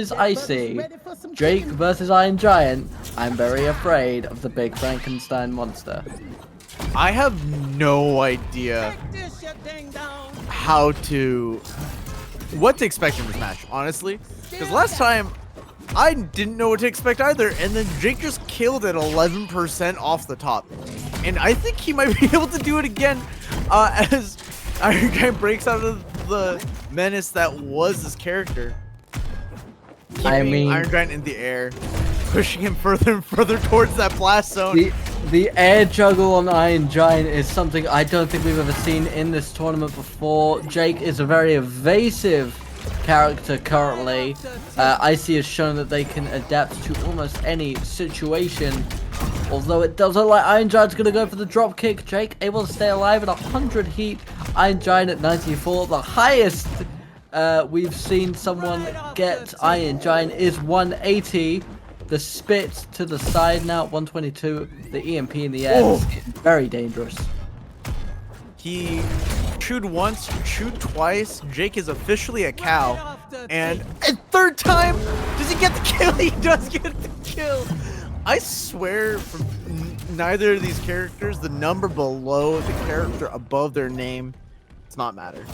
Is Icy, Jake versus Iron Giant. I'm very afraid of the big Frankenstein monster. I have no idea what to expect in this match, honestly. Because last time, I didn't know what to expect either, and then Jake just killed at 11% off the top. And I think he might be able to do it again as Iron Giant breaks out of the menace that was his character. Keeping Iron Giant in the air, pushing him further and further towards that blast zone. The air juggle on Iron Giant is something I don't think we've ever seen in this tournament before. Jake is a very evasive character currently. Icy has shown that they can adapt to almost any situation. Although it does look like Iron Giant's going to go for the drop kick. Jake able to stay alive at 100 heat. Iron Giant at 94. The highest we've seen someone get Iron Giant is 180. The spit to the side now at 122. The EMP in the air is very dangerous. He chewed once, chewed twice. Jake is officially a cow. And a third time, does he get the kill? He does get the kill. I swear, from neither of these characters, the number below the character above their name does not matter.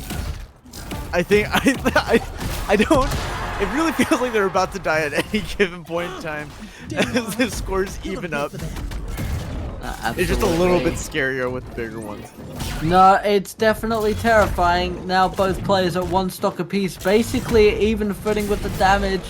I think I don't. It really feels like they're about to die at any given point in time as the scores even up. It's just a little bit scarier with the bigger ones. No, it's definitely terrifying. Now both players at one stock apiece, basically even footing with the damage.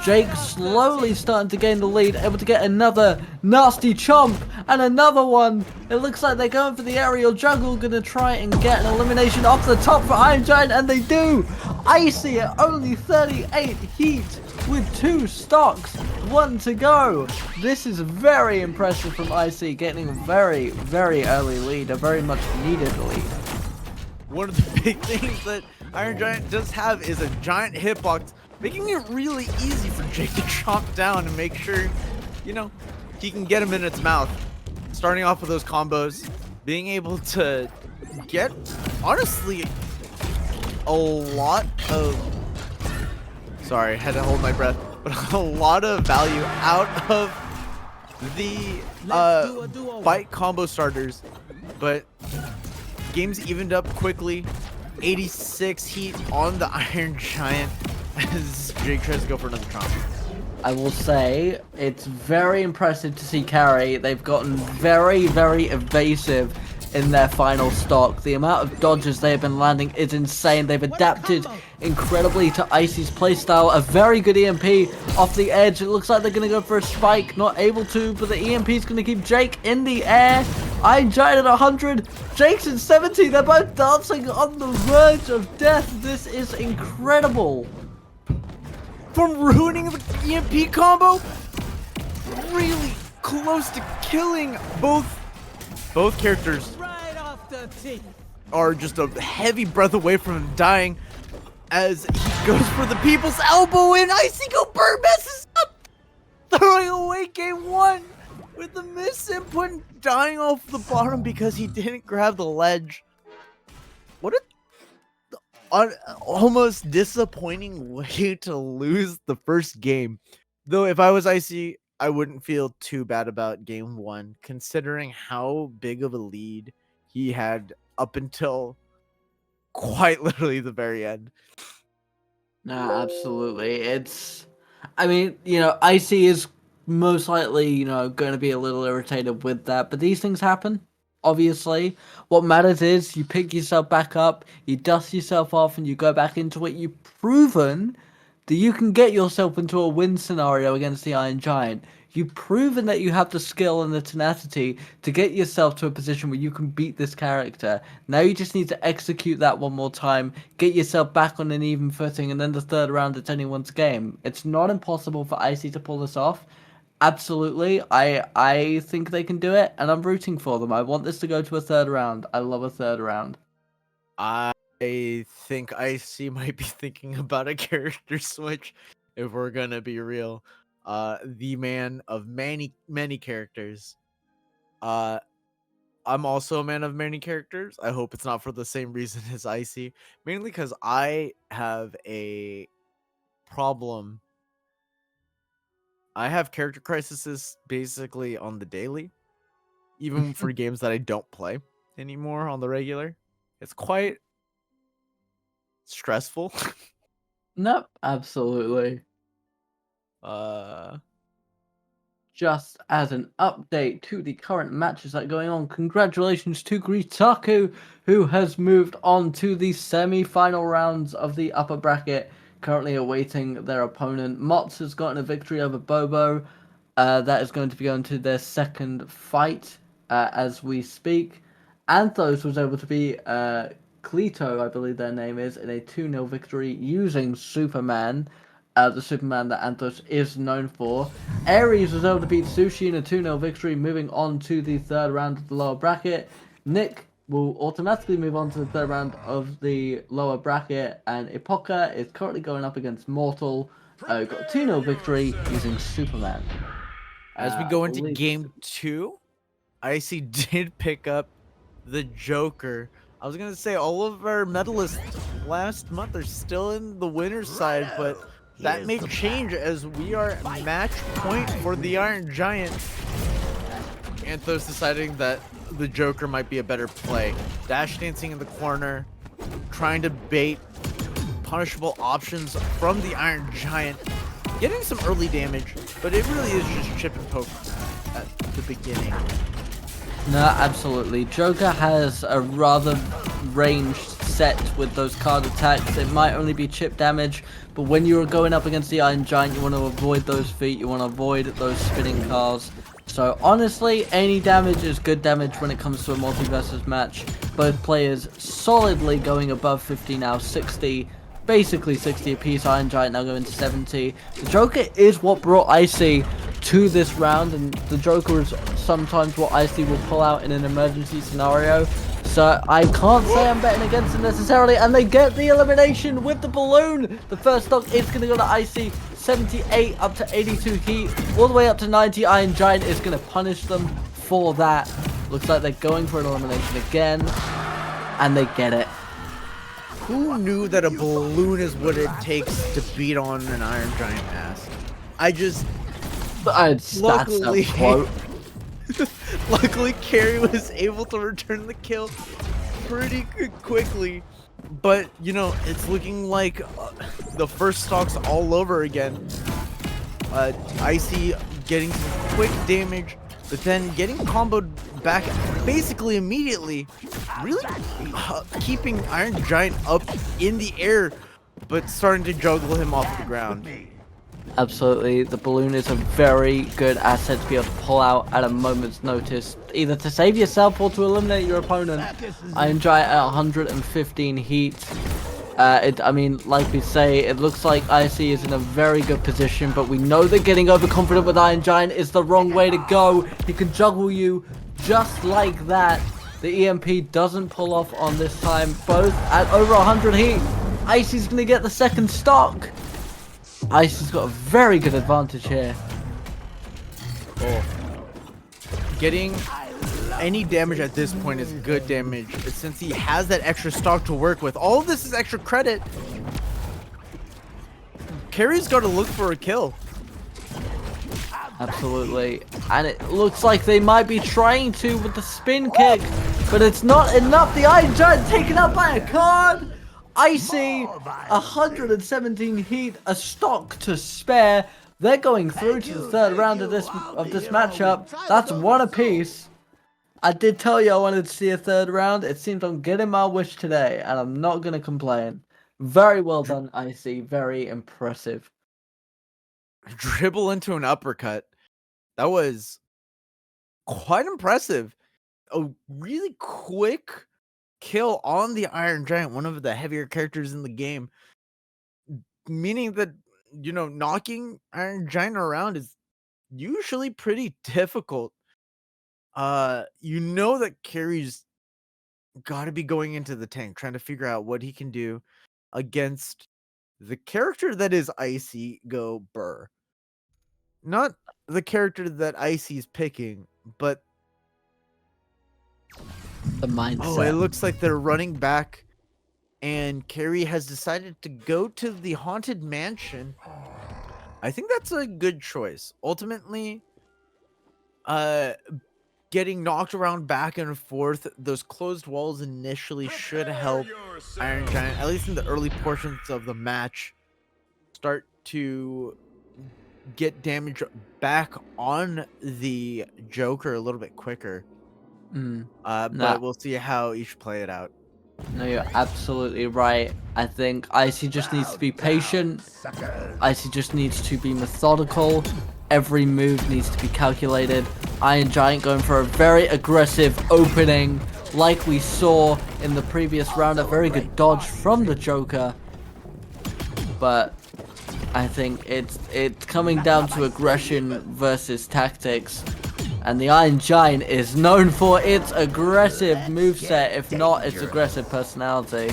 Jake slowly starting to gain the lead, able to get another nasty chomp and another one. It looks like they're going for the aerial juggle, gonna try and get an elimination off the top for Iron Giant, and they do. Icy at only 38 heat with 2 stocks, 1 to go. This is very impressive from Icy, getting a very, very early lead, a very much needed lead. One of the big things that Iron Giant does have is a giant hitbox, making it really easy for Jake to chomp down and make sure, you know, he can get him in its mouth. Starting off with those combos, being able to get, honestly, a lot of, sorry, I had to hold my breath, but a lot of value out of the fight combo starters. But games evened up quickly. 86 heat on the Iron Giant as Jake tries to go for another tromp. I will say, it's very impressive to see Carry. They've gotten very, very evasive in their final stock. The amount of dodges they have been landing is insane. They've adapted incredibly to Icy's playstyle. A very good EMP off the edge. It looks like they're going to go for a spike. Not able to, but the EMP is going to keep Jake in the air. Iron Giant at 100. Jake's at 70. They're both dancing on the verge of death. This is incredible. From ruining the EMP combo, really close to killing both characters are just a heavy breath away from him dying as he goes for the people's elbow, and IcyGoBrr messes up, throwing away game 1 with the misinput and dying off the bottom because he didn't grab the ledge. What a almost disappointing way to lose the first game. Though if I was Icy, I wouldn't feel too bad about game 1, considering how big of a lead he had up until quite literally the very end. Nah, absolutely. I mean, you know, Icy is most likely, you know, going to be a little irritated with that, but these things happen. Obviously, what matters is you pick yourself back up, you dust yourself off, and you go back into it. You've proven that you can get yourself into a win scenario against the Iron Giant. You've proven that you have the skill and the tenacity to get yourself to a position where you can beat this character. Now you just need to execute that one more time, get yourself back on an even footing, and then the third round, it's anyone's game. It's not impossible for Icy to pull this off. Absolutely, I think they can do it, and I'm rooting for them. I want this to go to a third round. I love a third round. I think Icy might be thinking about a character switch, if we're gonna be real. The man of many characters. I'm also a man of many characters. I hope it's not for the same reason as Icy, mainly because I have a problem I have character crises basically on the daily, even for games that I don't play anymore on the regular. It's quite stressful. Nope, absolutely. uh, Just as an update to the current matches that are going on, congratulations to Gritaku, who has moved on to the semi-final rounds of the upper bracket, currently awaiting their opponent. Mott's has gotten a victory over Bobo. That is going to be going to their second fight as we speak. Anthos was able to beat Cleto, I believe their name is, in a 2-0 victory using Superman. The Superman that Anthos is known for. Ares was able to beat Sushi in a 2-0 victory, moving on to the third round of the lower bracket. Nick will automatically move on to the third round of the lower bracket, and Ipoka is currently going up against Mortal. Got a 2-0 victory using Superman. as we go into game 2, Icy did pick up the Joker. I was gonna say all of our medalists last month are still in the winner's side, but that may change as we are match point for the Iron Giant. Anthos deciding that the Joker might be a better play. Dash dancing in the corner, trying to bait punishable options from the Iron Giant. Getting some early damage, but it really is just chip and poke at the beginning. No, absolutely. Joker has a rather ranged set with those card attacks. It might only be chip damage, but when you're going up against the Iron Giant, you want to avoid those feet, you want to avoid those spinning cars. So honestly, any damage is good damage when it comes to a MultiVersus match. Both players solidly going above 50 now, 60, basically 60 apiece. Iron Giant now going to 70. The Joker is what brought Icy to this round, and the Joker is sometimes what Icy will pull out in an emergency scenario. So I can't say I'm betting against them necessarily, and they get the elimination with the balloon. The first stock is going to go to Icy, 78 up to 82 heat, all the way up to 90. Iron Giant is going to punish them for that. Looks like they're going for an elimination again, and they get it. Who knew that a balloon is what it takes to beat on an Iron Giant ass? Luckily, luckily Carry was able to return the kill pretty quickly, but you know, it's looking like the first stock's all over again. Icy getting some quick damage, but then getting comboed back basically immediately, really keeping Iron Giant up in the air, but starting to juggle him off the ground. Absolutely, the balloon is a very good asset to be able to pull out at a moment's notice, either to save yourself or to eliminate your opponent. Iron Giant at 115 heat. I mean, like we say, it looks like Icy is in a very good position, but we know that getting overconfident with Iron Giant is the wrong way to go. He can juggle you just like that. The EMP doesn't pull off on this time, both at over 100 heat. Icy's going to get the second stock. Icy's got a very good advantage here. Oh. Getting any damage at this point is good damage, but since he has that extra stock to work with, all of this is extra credit. Carry's got to look for a kill. Absolutely, and it looks like they might be trying to with the spin kick, but it's not enough. The Iron Giant taken out by a card. Icy, 117 heat, a stock to spare. They're going through to the third round of this matchup. That's one apiece. I did tell you I wanted to see a third round. It seems I'm getting my wish today, and I'm not going to complain. Very well done, Icy. Very impressive. Dribble into an uppercut. That was quite impressive. A really quick kill on the Iron Giant, one of the heavier characters in the game. Meaning that, you know, knocking Iron Giant around is usually pretty difficult. You know that Carry's got to be going into the tank, trying to figure out what he can do against the character that is IcyGoBrr. Not the character that Icy's picking, but The mindset. oh, it looks like they're running back, and Carry has decided to go to the haunted mansion. I think that's a good choice. Ultimately, uh, getting knocked around back and forth, those closed walls initially should help Iron Giant, at least in the early portions of the match, start to get damage back on the Joker a little bit quicker. Mm. But we'll see how each play it out. No, you're absolutely right. I think Icy just needs to be patient. Icy just needs to be methodical. Every move needs to be calculated. Iron Giant going for a very aggressive opening, like we saw in the previous round. A very good dodge from the Joker. But I think it's coming down to aggression versus tactics. And the Iron Giant is known for its aggressive moveset, if not its aggressive personality.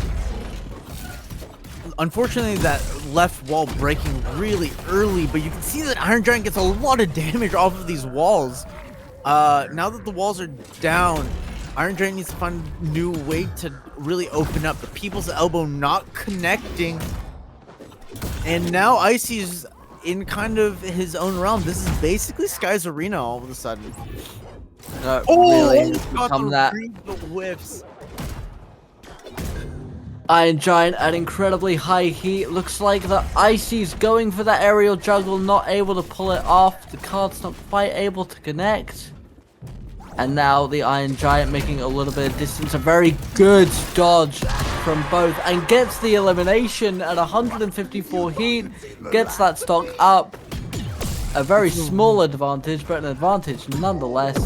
Unfortunately, that left wall breaking really early, but you can see that Iron Giant gets a lot of damage off of these walls. Now that the walls are down, Iron Giant needs to find a new way to really open up. The People's Elbow not connecting. And now Icy's in kind of his own realm. This is basically Sky's arena all of a sudden. Really got become that. the whiffs. Iron Giant at incredibly high heat. Looks like the Icy's going for that aerial juggle, not able to pull it off. The card's not quite able to connect. And now the Iron Giant making a little bit of distance. A very good dodge from both. And gets the elimination at 154 heat. Gets that stock up. A very small advantage, but an advantage nonetheless.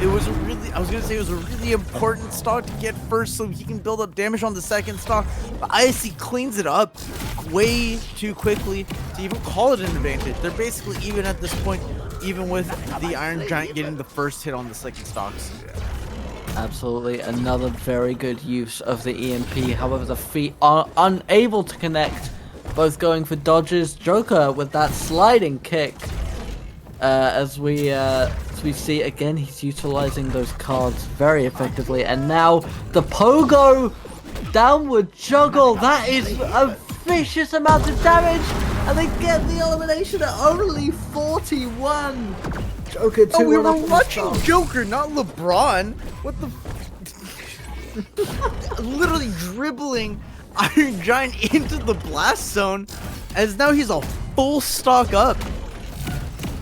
It was a really, I was going to say it was a really important stock to get first so he can build up damage on the second stock. But Icy cleans it up way too quickly to even call it an advantage. They're basically even at this point, even with the Iron Giant getting the first hit on the second stocks. Absolutely, another very good use of the EMP. However, the feet are unable to connect. Both going for dodges. Joker with that sliding kick. As we see again, he's utilizing those cards very effectively. And now the pogo downward juggle. That is a vicious amount of damage. And they get the elimination at only 41. Joker 2. Oh, we were watching Joker, not LeBron. What the? Literally dribbling Iron Giant into the blast zone, as now he's a full stock up.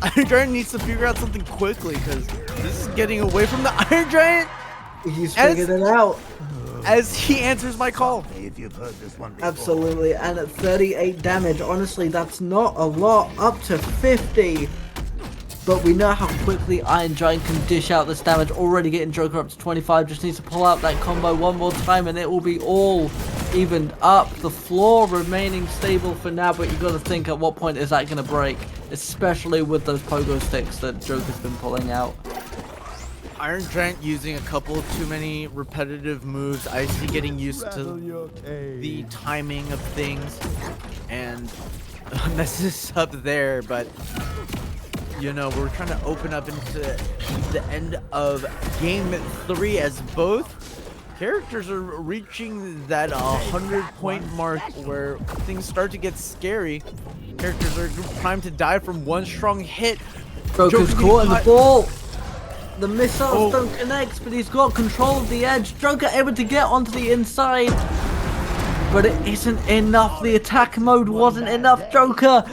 Iron Giant needs to figure out something quickly because this is getting away from the Iron Giant. He's figured it out. As he answers my call. Absolutely, and at 38 damage, honestly, that's not a lot. Up to 50. But we know how quickly Iron Giant can dish out this damage. Already getting Joker up to 25. Just needs to pull out that combo one more time and it will be all evened up. The floor remaining stable for now, but you got to think at what point is that going to break? Especially with those pogo sticks that Joker's been pulling out. Iron Giant using a couple too many repetitive moves. Icy getting used to the timing of things and messes up there, but you know, we're trying to open up into the end of game 3 as both characters are reaching that 100-point mark where things start to get scary. Characters are primed to die from one strong hit. Joker's caught in the ball. The missiles don't connect, but he's got control of the edge. Joker able to get onto the inside, but it isn't enough. The attack mode wasn't enough. Joker